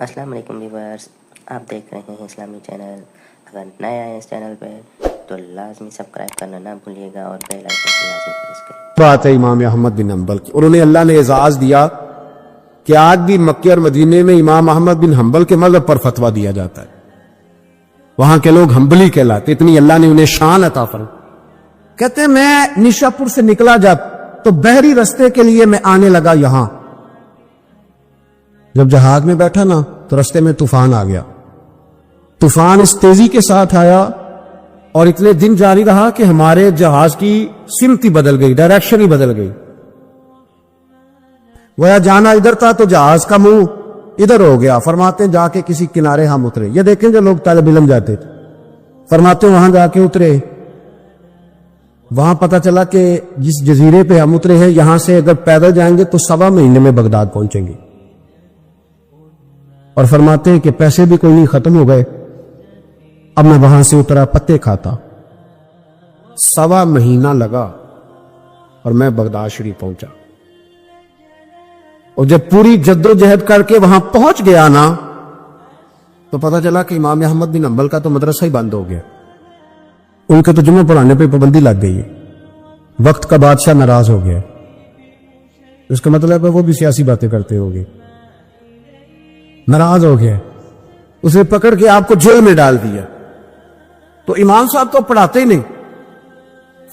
السلام علیکم ویورز، آپ دیکھ رہے ہیں اسلامی چینل۔ اگر نئے آئے اس چینل پہ تو لازمی سبسکرائب کرنا نہ بھولیے گا اور بیل آئیکن کو لازمی پریس کریں۔ بات ہے امام احمد بن حنبل کی، انہوں نے اللہ نے اعزاز دیا کہ آج بھی مکے اور مدینے میں امام احمد بن حنبل کے مذہب پر فتویٰ دیا جاتا ہے۔ وہاں کے لوگ حنبلی کہلاتے، اتنی اللہ نے انہیں شان عطا فرمائی۔ کہتے ہیں میں نشاپور سے نکلا جب تو بحری رستے کے لیے میں آنے لگا یہاں، جب جہاز میں بیٹھا نا تو رستے میں طوفان آ گیا۔ طوفان اس تیزی کے ساتھ آیا اور اتنے دن جاری رہا کہ ہمارے جہاز کی سمت ہی بدل گئی، ڈائریکشن ہی بدل گئی۔ وہ جانا ادھر تھا تو جہاز کا منہ ادھر ہو گیا۔ فرماتے ہیں جا کے کسی کنارے ہم اترے۔ یہ دیکھیں جو لوگ طالب علم جاتے تھے، فرماتے ہیں وہاں جا کے اترے، وہاں پتہ چلا کہ جس جزیرے پہ ہم اترے ہیں یہاں سے اگر پیدل جائیں گے تو 1.25 مہینے میں بغداد پہنچیں گے۔ اور فرماتے ہیں کہ پیسے بھی کوئی نہیں، ختم ہو گئے۔ اب میں وہاں سے اترا، پتے کھاتا، 1.25 مہینہ لگا اور میں بغداد شریف پہنچا۔ اور جب پوری جدوجہد کر کے وہاں پہنچ گیا نا تو پتہ چلا کہ امام احمد بن حنبل کا تو مدرسہ ہی بند ہو گیا، ان کے تو جمعہ پڑھانے پہ پابندی لگ گئی ہے۔ وقت کا بادشاہ ناراض ہو گیا، اس کا مطلب ہے وہ بھی سیاسی باتیں کرتے ہو گے، ناراض ہو گیا، اسے پکڑ کے آپ کو جیل میں ڈال دیا۔ تو امام صاحب تو پڑھاتے ہی نہیں۔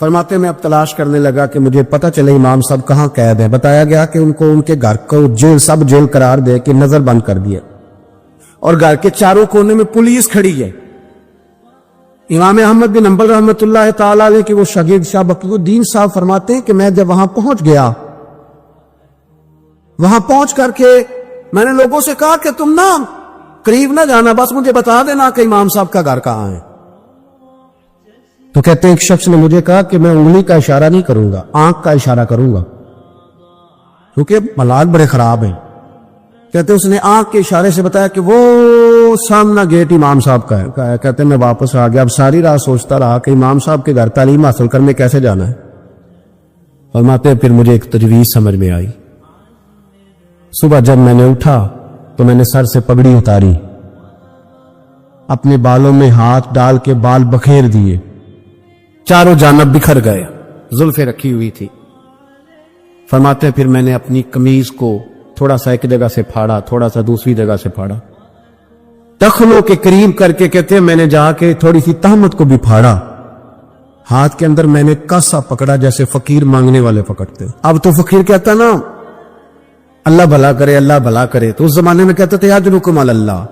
فرماتے میں اب تلاش کرنے لگا کہ مجھے پتہ چلے امام صاحب کہاں قید ہیں۔ بتایا گیا کہ ان کو ان کے گھر کو جیل، سب جیل قرار دے کے نظر بند کر دیا، اور گھر کے چاروں کونے میں پولیس کھڑی ہے۔ امام احمد بن حنبل رحمۃ اللہ تعالی علیہ کے وہ شاگرد شاہ بقی الدین صاحب فرماتے ہیں کہ میں جب وہاں پہنچ گیا، وہاں پہنچ کر کے میں نے لوگوں سے کہا کہ تم نہ قریب نہ جانا، بس مجھے بتا دینا کہ امام صاحب کا گھر کہاں ہے۔ تو کہتے ہیں ایک شخص نے مجھے کہا کہ میں انگلی کا اشارہ نہیں کروں گا، آنکھ کا اشارہ کروں گا، کیونکہ حالات بڑے خراب ہیں۔ کہتے اس نے آنکھ کے اشارے سے بتایا کہ وہ سامنا گیٹ امام صاحب کا ہے۔ کہتے میں واپس آ گیا۔ اب ساری رات سوچتا رہا کہ امام صاحب کے گھر تعلیم حاصل کرنے کیسے جانا ہے۔ فرماتے پھر مجھے ایک تجویز سمجھ میں آئی۔ صبح جب میں نے اٹھا تو میں نے سر سے پگڑی اتاری، اپنے بالوں میں ہاتھ ڈال کے بال بکھیر دیے، چاروں جانب بکھر گئے، زلفیں رکھی ہوئی تھی۔ فرماتے پھر میں نے اپنی قمیض کو تھوڑا سا ایک جگہ سے پھاڑا، تھوڑا سا دوسری جگہ سے پھاڑا، ٹخنوں کے قریب کر کے کہتے ہیں میں نے جا کے تھوڑی سی تہمت کو بھی پھاڑا۔ ہاتھ کے اندر میں نے کاسا پکڑا جیسے فقیر مانگنے والے پکڑتے۔ اب تو فقیر کہتا نا اللہ بھلا کرے، اللہ بھلا کرے، تو اس زمانے میں کہتے تھے اجرکم علی اللہ،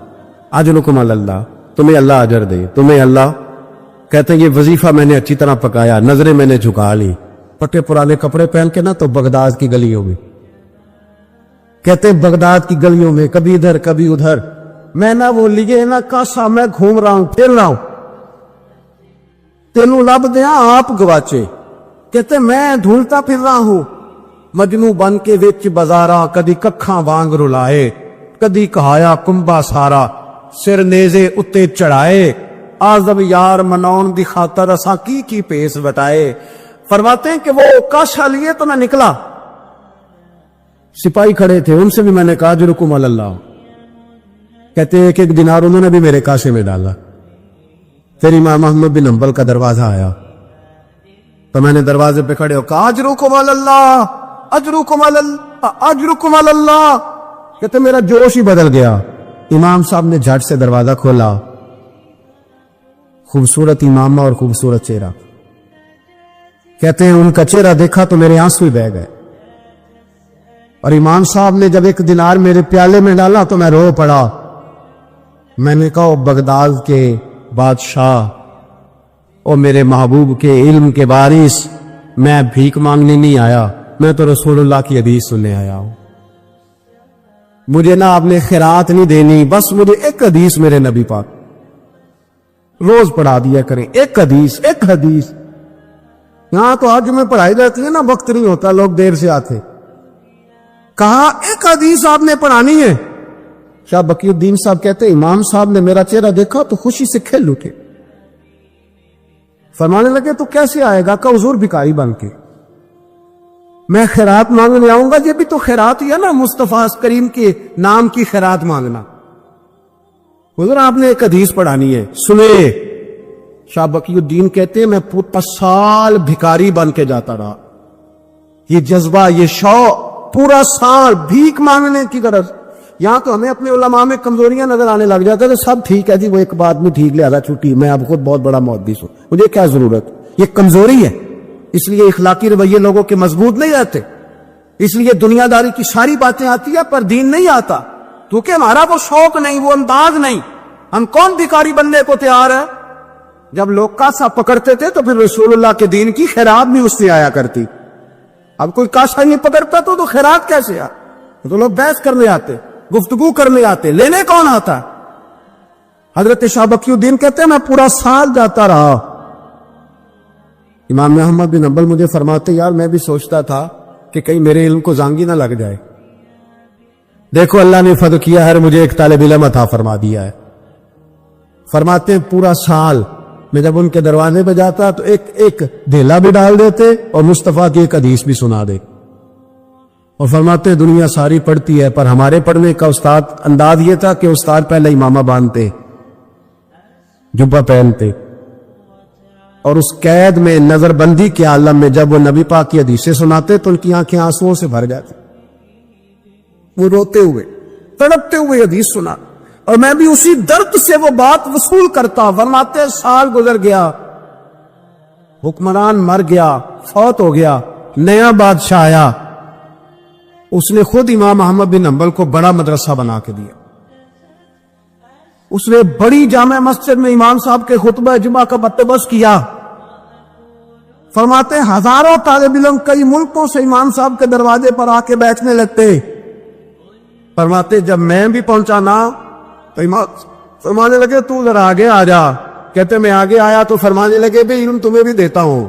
اجرکم علی اللہ، تمہیں اللہ اجر دے، تمہیں اللہ۔ کہتے ہیں یہ وظیفہ میں نے اچھی طرح پکایا، نظریں میں نے جھکا لی، پٹے پرانے کپڑے پہن کے نا تو بغداد کی گلیوں میں، کہتے ہیں بغداد کی گلیوں میں کبھی ادھر کبھی ادھر میں نہ وہ لیے نہ کاسا، میں گھوم رہا ہوں، پھر رہا ہوں، تینوں لب دیا آپ گواچے۔ کہتے میں ڈھونڈتا پھر رہا ہوں مجنو بن کے وچ بازارا، کدی ککھاں وانگ رلائے، کدی کہایا کنبا سارا، سر نیزے اتے چڑھائے، آزم یار منون دی خاطر اساں کی پیس وٹائے۔ فرماتے ہیں کہ وہ کاشا لیے تو میں نکلا، سپاہی کھڑے تھے، ان سے بھی میں نے کہا اجرکم علی اللہ۔ کہتے ہیں ایک دینار انہوں نے بھی میرے کاشے میں ڈالا۔ پھر امام احمد بن حنبل کا دروازہ آیا تو میں نے دروازے پہ کھڑے ہو کہا اجرکم علی اللہ، اجرکم علی اللہ، اجرکم علی اللہ۔ کہتے میرا جوش ہی بدل گیا۔ امام صاحب نے جھٹ سے دروازہ کھولا، خوبصورت امامہ اور خوبصورت چہرہ۔ کہتے ہیں ان کا چہرہ دیکھا تو میرے آنسو ہی بہہ گئے، اور امام صاحب نے جب ایک دینار میرے پیالے میں ڈالا تو میں رو پڑا۔ میں نے کہا بغداد کے بادشاہ اور میرے محبوب کے علم کے وارث، میں بھیک مانگنے نہیں آیا، میں تو رسول اللہ کی حدیث سننے آیا ہوں۔ مجھے نہ آپ نے خیرات نہیں دینی، بس مجھے ایک حدیث میرے نبی پاک روز پڑھا دیا کریں، ایک حدیث، ایک حدیث۔ یہاں تو آج میں پڑھائی جاتی ہے نا، وقت نہیں ہوتا، لوگ دیر سے آتے۔ کہا ایک حدیث آپ نے پڑھانی ہے۔ شاہ بقی الدین صاحب کہتے امام صاحب نے میرا چہرہ دیکھا تو خوشی سے کھل اٹھے، فرمانے لگے تو کیسے آئے گا؟ کہ حضور بھکاری بن کے میں خیرات مانگنے آؤں گا، یہ بھی تو خیرات ہی ہے نا، مصطفیٰ کریم کے نام کی خیرات مانگنا۔ حضور آپ نے ایک حدیث پڑھانی ہے، سنے۔ شاہ بقی الدین کہتے ہیں میں پورا سال بھکاری بن کے جاتا رہا، یہ جذبہ، یہ شوق، پورا سال بھیک مانگنے کی غرض۔ یہاں تو ہمیں اپنے علماء میں کمزوریاں نظر آنے لگ جاتا ہے، تو سب ٹھیک ہے جی، وہ ایک بات میں ٹھیک، لہذا چھٹی، میں اب خود بہت بڑا محدث ہوں، مجھے کیا ضرورت۔ یہ کمزوری ہے، اس لیے اخلاقی رویے لوگوں کے مضبوط نہیں رہتے، اس لیے دنیا داری کی ساری باتیں آتی ہیں پر دین نہیں آتا، کیونکہ ہمارا وہ شوق نہیں، وہ انداز نہیں۔ ہم کون بھکاری بننے کو تیار ہے؟ جب لوگ کاسا پکڑتے تھے تو پھر رسول اللہ کے دین کی خیرات بھی اس سے آیا کرتی۔ اب کوئی کاسا نہیں پکڑتا تو خیرات کیسے تو لوگ بحث کرنے آتے، گفتگو کرنے آتے، لینے کون آتا؟ حضرت شاہ بقی الدین کہتے ہیں میں پورا سال جاتا رہا۔ امام احمد بن حنبل مجھے فرماتے یار میں بھی سوچتا تھا کہ کہیں میرے علم کو زانگی نہ لگ جائے، دیکھو اللہ نے فضل کیا ہے، مجھے ایک طالب علم عطا فرما دیا ہے۔ فرماتے ہیں پورا سال میں جب ان کے دروازے پہ جاتا تو ایک دھیلا بھی ڈال دیتے اور مصطفیٰ کی ایک حدیث بھی سنا دے، اور فرماتے ہیں دنیا ساری پڑھتی ہے پر ہمارے پڑھنے کا استاد انداز یہ تھا کہ استاد پہلے امامہ باندھتے، جبہ پہنتے، اور اس قید میں نظر بندی کے عالم میں جب وہ نبی پاک کی حدیثیں سناتے تو ان کی آنکھیں آنسوؤں سے بھر جاتی، وہ روتے ہوئے تڑپتے ہوئے حدیث سنا، اور میں بھی اسی درد سے وہ بات وصول کرتا۔ فرماتے سال گزر گیا، حکمران مر گیا، فوت ہو گیا، نیا بادشاہ آیا، اس نے خود امام احمد بن حنبل کو بڑا مدرسہ بنا کے دیا، اس نے بڑی جامع مسجد میں امام صاحب کے خطبہ جمعہ کا بندوبست کیا۔ فرماتے ہزاروں طالب علم کئی ملکوں سے امام صاحب کے دروازے پر آ کے بیٹھنے لگتے۔ فرماتے جب میں بھی پہنچا نا تو امام فرمانے لگے تو ذرا آگے آ جا، کہتے میں آگے آیا تو فرمانے لگے بھئی علم تمہیں بھی دیتا ہوں،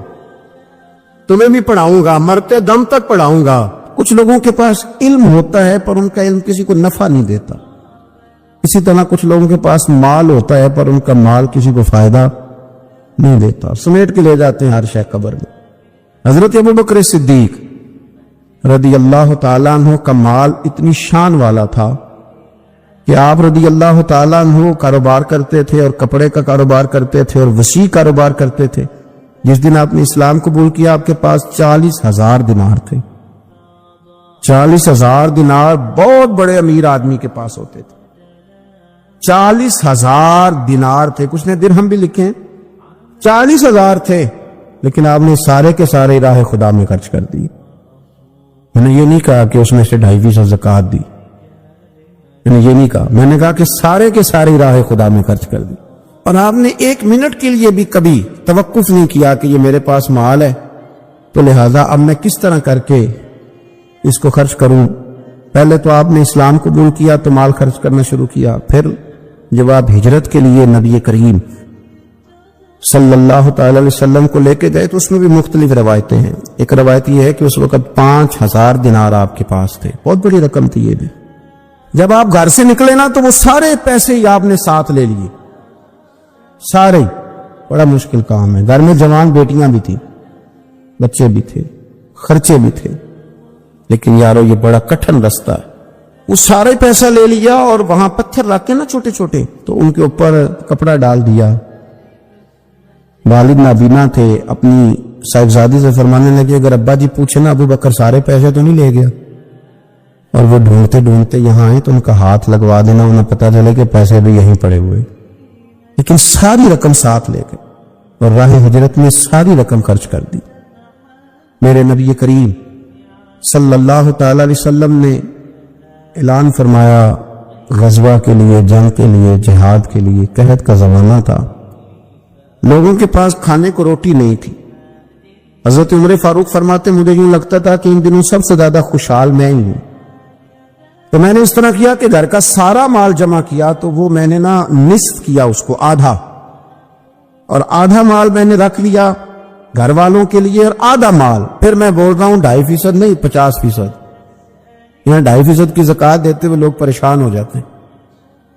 تمہیں بھی پڑھاؤں گا، مرتے دم تک پڑھاؤں گا۔ کچھ لوگوں کے پاس علم ہوتا ہے پر ان کا علم کسی کو نفع نہیں دیتا، اسی طرح کچھ لوگوں کے پاس مال ہوتا ہے پر ان کا مال کسی کو فائدہ نہیں دیتا، سمیٹ کے لے جاتے ہیں ہر شے قبر میں۔ حضرت ابوبکر صدیق رضی اللہ تعالیٰ عنہ کا مال اتنی شان والا تھا کہ آپ رضی اللہ تعالیٰ عنہ کاروبار کرتے تھے، اور کپڑے کا کاروبار کرتے تھے، اور وسیع کاروبار کرتے تھے۔ جس دن آپ نے اسلام قبول کیا آپ کے پاس 40,000 دینار تھے۔ 40,000 دینار بہت بڑے امیر آدمی کے پاس ہوتے تھے۔ 40,000 دینار تھے، کچھ نے درہم بھی لکھے ہیں، 40,000 تھے، لیکن آپ نے سارے کے سارے راہ خدا میں خرچ کر دیے۔ میں نے یہ نہیں کہا کہ اس میں سے 2.5% زکوٰۃ دی، میں نے یہ نہیں کہا، میں نے کہا کہ سارے کے سارے راہ خدا میں خرچ کر دی، اور آپ نے 1 منٹ کے لیے بھی کبھی توقف نہیں کیا کہ یہ میرے پاس مال ہے تو لہذا اب میں کس طرح کر کے اس کو خرچ کروں۔ پہلے تو آپ نے اسلام قبول کیا تو مال خرچ کرنا شروع کیا، پھر جب آپ ہجرت کے لیے نبی کریم صلی اللہ تعالی علیہ وسلم کو لے کے گئے تو اس میں بھی مختلف روایتیں ہیں۔ ایک روایت یہ ہے کہ اس وقت 5,000 دینار آپ کے پاس تھے، بہت بڑی رقم تھی یہ بھی۔ جب آپ گھر سے نکلے نا تو وہ سارے پیسے ہی آپ نے ساتھ لے لیے، سارے۔ بڑا مشکل کام ہے، گھر میں جوان بیٹیاں بھی تھیں، بچے بھی تھے، خرچے بھی تھے، لیکن یارو یہ بڑا کٹھن رستہ ہے۔ وہ سارے پیسہ لے لیا اور وہاں پتھر رکھ کے نا چھوٹے چھوٹے، تو ان کے اوپر کپڑا ڈال دیا۔ والد نابینا تھے، اپنی صاحبزادی سے فرمانے لگے اگر ابا جی پوچھے نا ابو بکر سارے پیسے تو نہیں لے گیا، اور وہ ڈھونڈتے ڈھونڈتے یہاں آئے تو ان کا ہاتھ لگوا دینا، انہیں پتا چلے کہ پیسے بھی یہیں پڑے ہوئے، لیکن ساری رقم ساتھ لے گئے اور راہ ہجرت میں ساری رقم خرچ کر دی۔ میرے نبی کریم صلی اللہ تعالی علیہ وسلم نے اعلان فرمایا غزوہ کے لیے، جنگ کے لیے، جہاد کے لیے، قحط کا زمانہ تھا، لوگوں کے پاس کھانے کو روٹی نہیں تھی۔ حضرت عمر فاروق فرماتے مجھے یوں لگتا تھا کہ ان دنوں سب سے زیادہ خوشحال میں ہی ہوں، تو میں نے اس طرح کیا کہ گھر کا سارا مال جمع کیا، تو وہ میں نے نا نصف کیا اس کو، آدھا، اور آدھا مال میں نے رکھ لیا گھر والوں کے لیے، اور آدھا مال پھر میں بول رہا ہوں 2.5% نہیں 50%۔ یہاں 2.5% کی زکوٰۃ دیتے ہوئے لوگ پریشان ہو جاتے ہیں۔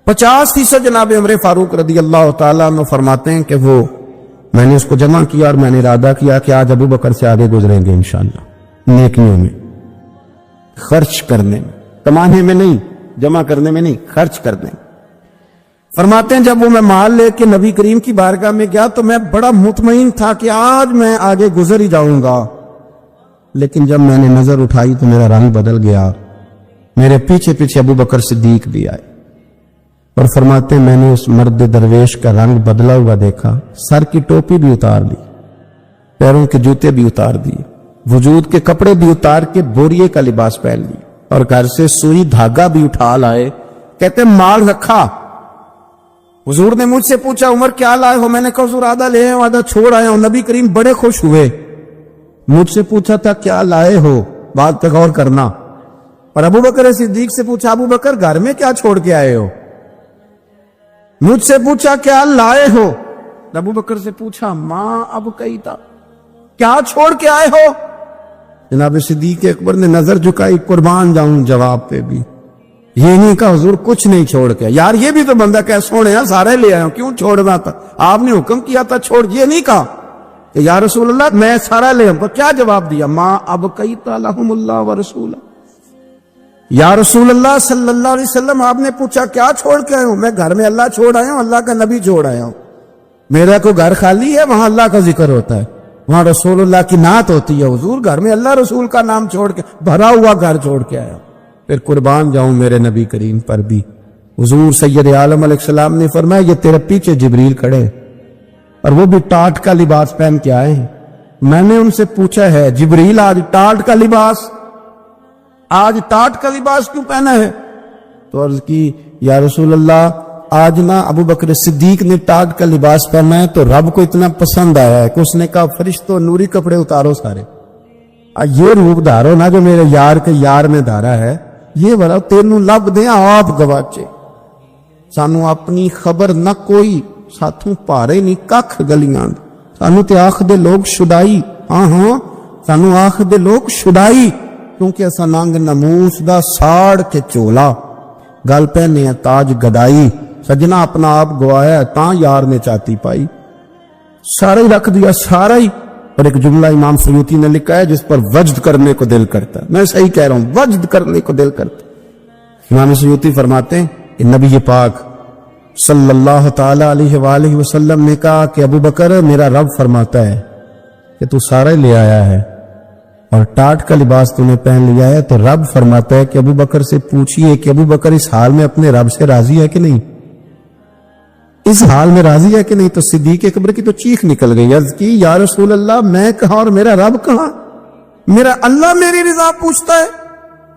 50% جناب عمر فاروق رضی اللہ تعالیٰ عنہ فرماتے ہیں کہ وہ میں نے اس کو جمع کیا اور میں نے ارادہ کیا کہ آج ابو بکر سے آگے گزریں گے انشاءاللہ، نیکیوں میں، خرچ کرنے میں، کمانے میں نہیں، جمع کرنے میں نہیں، خرچ کرنے میں۔ فرماتے ہیں جب وہ میں مال لے کے نبی کریم کی بارگاہ میں گیا تو میں بڑا مطمئن تھا کہ آج میں آگے گزر ہی جاؤں گا، لیکن جب میں نے نظر اٹھائی تو میرا رنگ بدل گیا، میرے پیچھے پیچھے ابو بکر صدیق بھی آئے، اور فرماتے ہیں میں نے اس مرد درویش کا رنگ بدلا ہوا دیکھا، سر کی ٹوپی بھی اتار لی، پیروں کے جوتے بھی اتار دیے، وجود کے کپڑے بھی اتار کے بوریے کا لباس پہن لی، اور گھر سے سوئی دھاگا بھی اٹھا لائے۔ کہتے مال رکھا، حضور نے مجھ سے پوچھا عمر کیا لائے ہو؟ میں نے کہا حضور آدھا لے آؤں، آدھا چھوڑ آیا ہوں۔ نبی کریم بڑے خوش ہوئے، مجھ سے پوچھا تھا کیا لائے ہو، بات پہ غور کرنا، اور ابو بکر صدیق سے پوچھا ابو بکر گھر میں کیا چھوڑ کے آئے ہو؟ مجھ سے پوچھا کیا لائے ہو، ابو بکر سے پوچھا ماں اب کئی تھا، کیا چھوڑ کے آئے ہو؟ جناب صدیق اکبر نے نظر جھکائی، قربان جاؤں جواب پہ بھی، یہ نہیں کہا حضور کچھ نہیں چھوڑ کے، یار یہ بھی تو بندہ کہ سونے ہیں سارے لے آئے ہوں، کیوں چھوڑنا تھا، آپ نے حکم کیا تھا چھوڑ، یہ نہیں کہا کہ یا رسول اللہ میں سارا لے آؤں، کیا جواب دیا؟ ماں اب کئی لہم اللہ و رسول، یا رسول اللہ صلی اللہ علیہ وسلم آپ نے پوچھا کیا چھوڑ کے آئے ہوں؟ میں گھر میں اللہ چھوڑ آیا ہوں، اللہ کا نبی چھوڑ آیا ہوں، میرا کو گھر خالی ہے، وہاں اللہ کا ذکر ہوتا ہے، وہاں رسول اللہ کی نعت ہوتی ہے، حضور گھر میں اللہ رسول کا نام چھوڑ کے بھرا ہوا گھر چھوڑ کے آیا ہوں۔ پھر قربان جاؤں میرے نبی کریم پر بھی، حضور سید عالم علیہ السلام نے فرمایا یہ تیرے پیچھے جبریل کھڑے، اور وہ بھی ٹاٹ کا لباس پہن کے آئے ہیں۔ میں نے ان سے پوچھا ہے جبریل آج ٹاٹ کا لباس، آج ٹاٹ کا لباس کیوں پہنا ہے؟ تو عرض کی یا رسول اللہ آج نا ابو بکر صدیق نے ٹاٹ کا لباس پہنا ہے تو رب کو اتنا پسند آیا ہے کہ اس نے کہا فرشتوں نوری کپڑے اتارو سارے، یہ روپ دھارو نا جو میرے یار کے یار نے دھارا ہے، یہ بڑا تینوں لب دیں آپ گواچے، سانو اپنی خبر نہ کوئی، ساتھوں پارے نہیں ککھ گلیاں، سانو تے آخ دے لوگ شدائی، ہاں سانو آخ دے لوگ شدائی، کیونکہ ایسا نانگ نموس دا ساڑ کے چولا، گل پہنے تاج گدائی، سجنا اپنا آپ گوایا ہے تاں یار نے چاتی پائی، سارا ہی رکھ دیا سارا ہی۔ اور ایک جملہ امام سیوطی نے لکھا ہے جس پر وجد کرنے کو دل کرتا ہے، میں صحیح کہہ رہا ہوں، وجد کرنے کو دل کرتا ہے۔ امام سیوطی فرماتے ہیں کہ نبی پاک صلی اللہ تعالی علیہ وآلہ وسلم نے کہا کہ ابو بکر میرا رب فرماتا ہے کہ تو سارا ہی لے آیا ہے اور ٹاٹ کا لباس تو نے پہن لیا ہے، تو رب فرماتا ہے کہ ابو بکر سے پوچھئے کہ ابو بکر اس حال میں اپنے رب سے راضی ہے کہ نہیں، اس حال میں راضی ہے کہ نہیں؟ تو صدیق اکبر کی تو چیخ نکل گئی، عرض کی یا رسول اللہ میں کہاں اور میرا رب کہاں، میرا اللہ میری رضا پوچھتا ہے،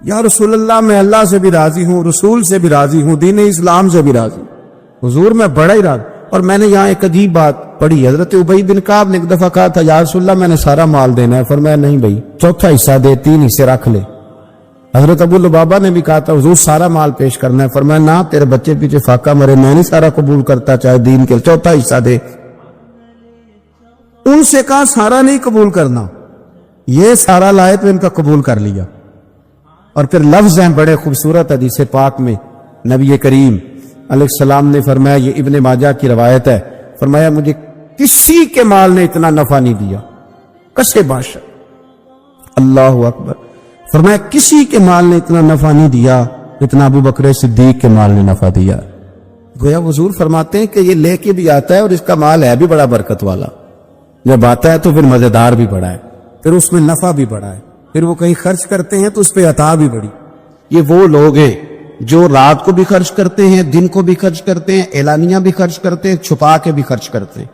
یا رسول اللہ میں اللہ سے بھی راضی ہوں، رسول سے بھی راضی ہوں، دین اسلام سے بھی راضی ہوں، حضور میں بڑا ہی راضی۔ اور میں نے یہاں ایک عجیب بات پڑھی، حضرت ابی بن کعب نے ایک دفعہ کہا تھا یا رسول اللہ میں نے سارا مال دینا ہے، فرمایا نہیں بھائی چوتھا حصہ دے، 3 حصے رکھ لے۔ حضرت ابو لبابہ نے بھی کہا تھا حضور سارا مال پیش کرنا ہے، فرمایا نہ تیرے بچے پیچھے فاقہ مرے، میں نہیں سارا قبول کرتا چاہے دین کے، چوتھا حصہ دے۔ ان سے کہا سارا نہیں قبول کرنا، یہ سارا لائے تو ان کا قبول کر لیا۔ اور پھر لفظ ہیں بڑے خوبصورت حدیث پاک میں، نبی کریم علیہ السلام نے فرمایا، یہ ابن ماجہ کی روایت ہے، فرمایا مجھے کسی کے مال نے اتنا نفع نہیں دیا، کسے بادشاہ، اللہ اکبر، فرمایا کسی کے مال نے اتنا نفع نہیں دیا اتنا ابو بکر صدیق کے مال نے نفع دیا۔ گویا حضور فرماتے ہیں کہ یہ لے کے بھی آتا ہے اور اس کا مال ہے بھی بڑا برکت والا، جب آتا ہے تو پھر مزیدار بھی بڑا ہے، پھر اس میں نفع بھی بڑا ہے، پھر وہ کہیں خرچ کرتے ہیں تو اس پہ عطا بھی بڑی۔ یہ وہ لوگ ہیں جو رات کو بھی خرچ کرتے ہیں، دن کو بھی خرچ کرتے ہیں، اعلانیہ بھی خرچ کرتے ہیں، چھپا کے بھی خرچ کرتے ہیں۔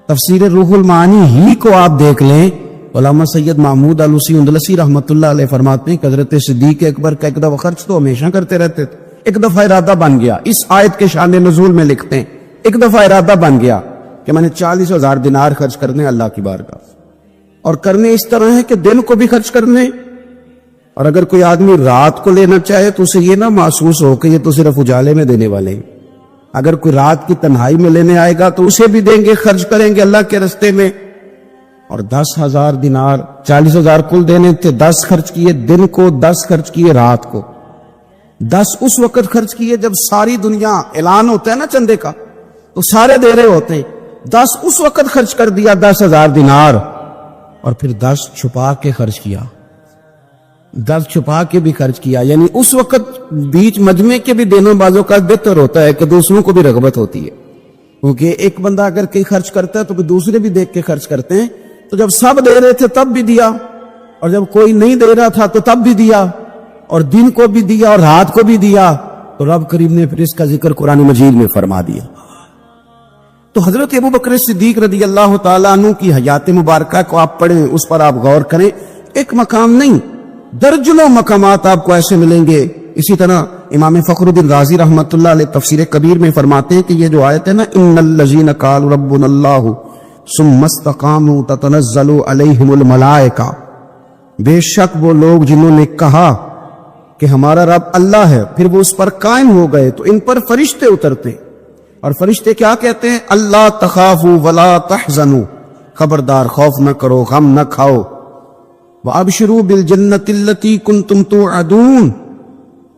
تفسیر روح المعانی ہی کو آپ دیکھ لیں، علامہ سید محمود آلوسی اندلسی رحمۃ اللہ علیہ فرماتے ہیں کہ حضرت صدیق اکبر کا ایک دفعہ خرچ تو ہمیشہ کرتے رہتے تھے، ایک دفعہ ارادہ بن گیا، اس آیت کے شان نزول میں لکھتے ہیں ایک دفعہ ارادہ بن گیا کہ میں نے 40,000 دینار خرچ کرنے اللہ کی بارگاہ، اور کرنے اس طرح ہے کہ دن کو بھی خرچ کرنے، اور اگر کوئی آدمی رات کو لینا چاہے تو اسے یہ نہ محسوس ہو کہ یہ تو صرف اجالے میں دینے والے ہیں، اگر کوئی رات کی تنہائی میں لینے آئے گا تو اسے بھی دیں گے، خرچ کریں گے اللہ کے راستے میں۔ اور 10,000 دینار، 40,000 کل دینے تھے، 10 خرچ کیے دن کو، 10 خرچ کیے رات کو، 10 اس وقت خرچ کیے جب ساری دنیا اعلان ہوتا ہے نا چندے کا تو سارے دے رہے ہوتے ہیں، 10 اس وقت خرچ کر دیا 10,000 دینار، اور پھر 10 چھپا کے خرچ کیا۔ دس چھپا کے بھی خرچ کیا. یعنی اس وقت بیچ مجمع کے بھی دینوں بازوں کا بہتر ہوتا ہے کہ دوسروں کو بھی رغبت ہوتی ہے, کیونکہ ایک بندہ اگر کہیں خرچ کرتا ہے تو دوسرے بھی دیکھ کے خرچ کرتے ہیں. تو جب سب دے رہے تھے تب بھی دیا, اور جب کوئی نہیں دے رہا تھا تو تب بھی دیا, اور دن کو بھی دیا اور رات کو بھی دیا. تو رب کریم نے پھر اس کا ذکر قرآن مجید میں فرما دیا. تو حضرت ابو بکر صدیق رضی اللہ تعالیٰ عنہ کی حیات مبارکہ کو آپ پڑھیں, اس پر آپ غور کریں. ایک مقام نہیں, درجنوں مقامات آپ کو ایسے ملیں گے. اسی طرح امام فخر الدین رازی رحمۃ اللہ علیہ تفسیر کبیر میں فرماتے ہیں کہ یہ جو آیت ہے نا, ان الذین قالوا ربنا اللہ ثم استقاموا تتنزل علیہم الملائکہ, بے شک وہ لوگ جنہوں نے کہا کہ ہمارا رب اللہ ہے, پھر وہ اس پر قائم ہو گئے تو ان پر فرشتے اترتے. اور فرشتے کیا کہتے ہیں؟ اللہ تخافوا ولا تحزنوا, خبردار خوف نہ کرو, غم نہ کھاؤ. وابشروا بالجنۃ التی کنتم توعدون,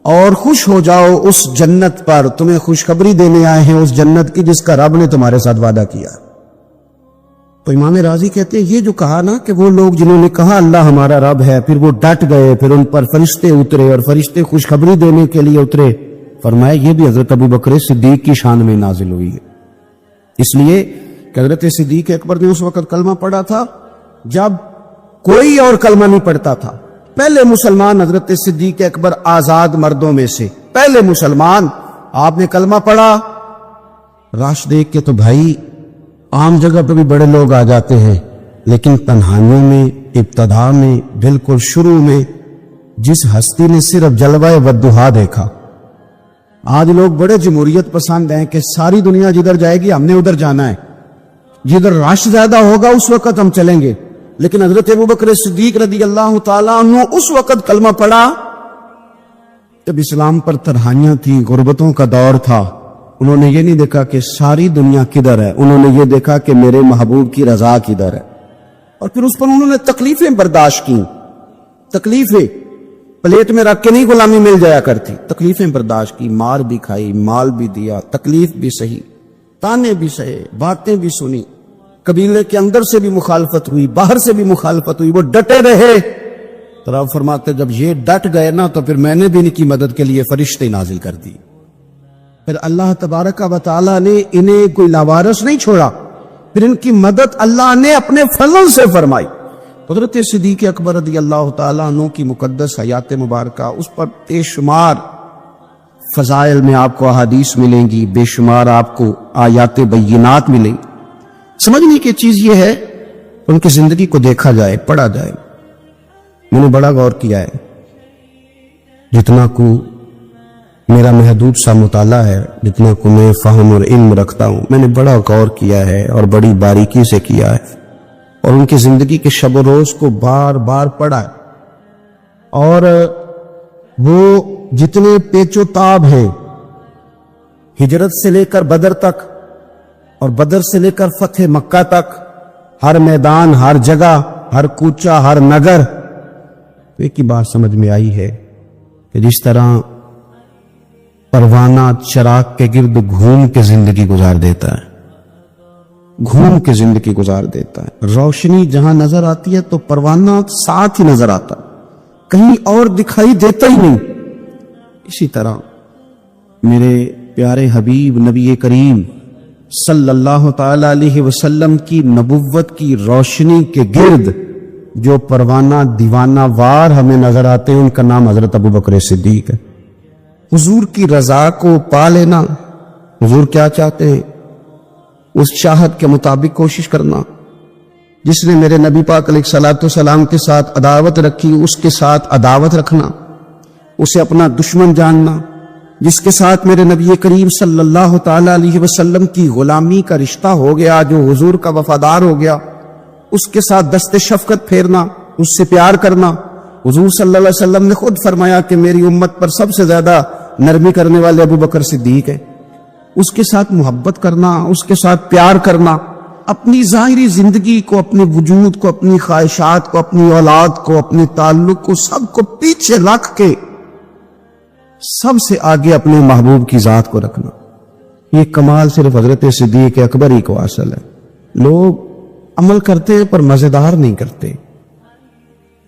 اور خوش ہو جاؤ اس جنت پر, تمہیں خوشخبری دینے آئے ہیں اس جنت کی جس کا رب نے تمہارے ساتھ وعدہ کیا. تو امام راضی کہتے ہیں یہ جو کہا نا کہ وہ لوگ جنہوں نے کہا اللہ ہمارا رب ہے, پھر وہ ڈٹ گئے, پھر ان پر فرشتے اترے اور فرشتے خوشخبری دینے کے لیے اترے. فرمایا یہ بھی حضرت ابو بکر صدیق کی شان میں نازل ہوئی ہے. اس لیے کہ حضرت صدیق اکبر نے اس وقت کلمہ پڑھا تھا جب کوئی اور کلمہ نہیں پڑھتا تھا. پہلے مسلمان حضرت صدیق اکبر آزاد مردوں میں سے پہلے مسلمان. آپ نے کلمہ پڑھا, راش دیکھ کے تو بھائی عام جگہ پہ بھی بڑے لوگ آ جاتے ہیں, لیکن تنہائیوں میں, ابتدا میں, بالکل شروع میں جس ہستی نے صرف جلوہ والضحیٰ دیکھا. آج لوگ بڑے جمہوریت پسند ہیں کہ ساری دنیا جدھر جائے گی ہم نے ادھر جانا ہے, جدھر رش زیادہ ہوگا اس وقت ہم چلیں گے. لیکن حضرت ابو بکر صدیق رضی اللہ تعالیٰ عنہ اس وقت کلمہ پڑھا جب اسلام پر تنہائیاں تھیں, غربتوں کا دور تھا. انہوں نے یہ نہیں دیکھا کہ ساری دنیا کدھر ہے, انہوں نے یہ دیکھا کہ میرے محبوب کی رضا کدھر ہے. اور پھر اس پر انہوں نے تکلیفیں برداشت کی. تکلیفیں پلیٹ میں رکھ کے نہیں غلامی مل جایا کرتی, تکلیفیں برداشت کی, مار بھی کھائی, مال بھی دیا, تکلیف بھی سہی, تانے بھی سہے, باتیں بھی سنی. قبیلے کے اندر سے بھی مخالفت ہوئی, باہر سے بھی مخالفت ہوئی, وہ ڈٹے رہے. تو آپ فرماتے جب یہ ڈٹ گئے نا تو پھر میں نے بھی ان کی مدد کے لیے فرشتے نازل کر دی. پھر اللہ تبارک و تعالیٰ نے انہیں کوئی لاوارث نہیں چھوڑا, پھر ان کی مدد اللہ نے اپنے فضل سے فرمائی. حضرت صدیق اکبر رضی اللہ تعالیٰ عنہ کی مقدس حیات مبارکہ, اس پر بے شمار فضائل میں آپ کو احادیث ملیں گی, بے شمار آپ کو آیات بینات ملیں. سمجھنے کی چیز یہ ہے ان کی زندگی کو دیکھا جائے, پڑھا جائے. میں نے بڑا غور کیا ہے, جتنا کو میرا محدود سا مطالعہ ہے, جتنا کو میں فہم اور علم رکھتا ہوں, میں نے بڑا غور کیا ہے اور بڑی باریکی سے کیا ہے, اور ان کی زندگی کے شب و روز کو بار بار پڑھا ہے. اور وہ جتنے پیچ و تاب ہیں ہجرت سے لے کر بدر تک اور بدر سے لے کر فتح مکہ تک, ہر میدان, ہر جگہ, ہر کوچہ, ہر نگر, ایک ہی بات سمجھ میں آئی ہے کہ جس طرح پروانہ چراغ کے گرد گھوم کے زندگی گزار دیتا ہے, گھوم کے زندگی گزار دیتا ہے. روشنی جہاں نظر آتی ہے تو پروانہ ساتھ ہی نظر آتا ہے, کہیں اور دکھائی دیتا ہی نہیں. اسی طرح میرے پیارے حبیب نبی کریم صلی اللہ تعالی علیہ وسلم کی نبوت کی روشنی کے گرد جو پروانہ دیوانہ وار ہمیں نظر آتے ہیں, ان کا نام حضرت ابو بکر صدیق ہے. حضور کی رضا کو پا لینا, حضور کیا چاہتے ہیں اس چاہت کے مطابق کوشش کرنا. جس نے میرے نبی پاک علیہ الصلوۃ والسلام کے ساتھ عداوت رکھی اس کے ساتھ عداوت رکھنا, اسے اپنا دشمن جاننا. جس کے ساتھ میرے نبی کریم صلی اللہ تعالی علیہ وسلم کی غلامی کا رشتہ ہو گیا, جو حضور کا وفادار ہو گیا, اس کے ساتھ دست شفقت پھیرنا, اس سے پیار کرنا. حضور صلی اللہ علیہ وسلم نے خود فرمایا کہ میری امت پر سب سے زیادہ نرمی کرنے والے ابو بکر صدیق ہے. اس کے ساتھ محبت کرنا, اس کے ساتھ پیار کرنا, اپنی ظاہری زندگی کو, اپنے وجود کو, اپنی خواہشات کو, اپنی اولاد کو, اپنے تعلق کو, سب کو پیچھے رکھ کے سب سے آگے اپنے محبوب کی ذات کو رکھنا. یہ کمال صرف حضرت صدیق اکبر ہی کو حاصل ہے. لوگ عمل کرتے ہیں پر مزیدار نہیں کرتے.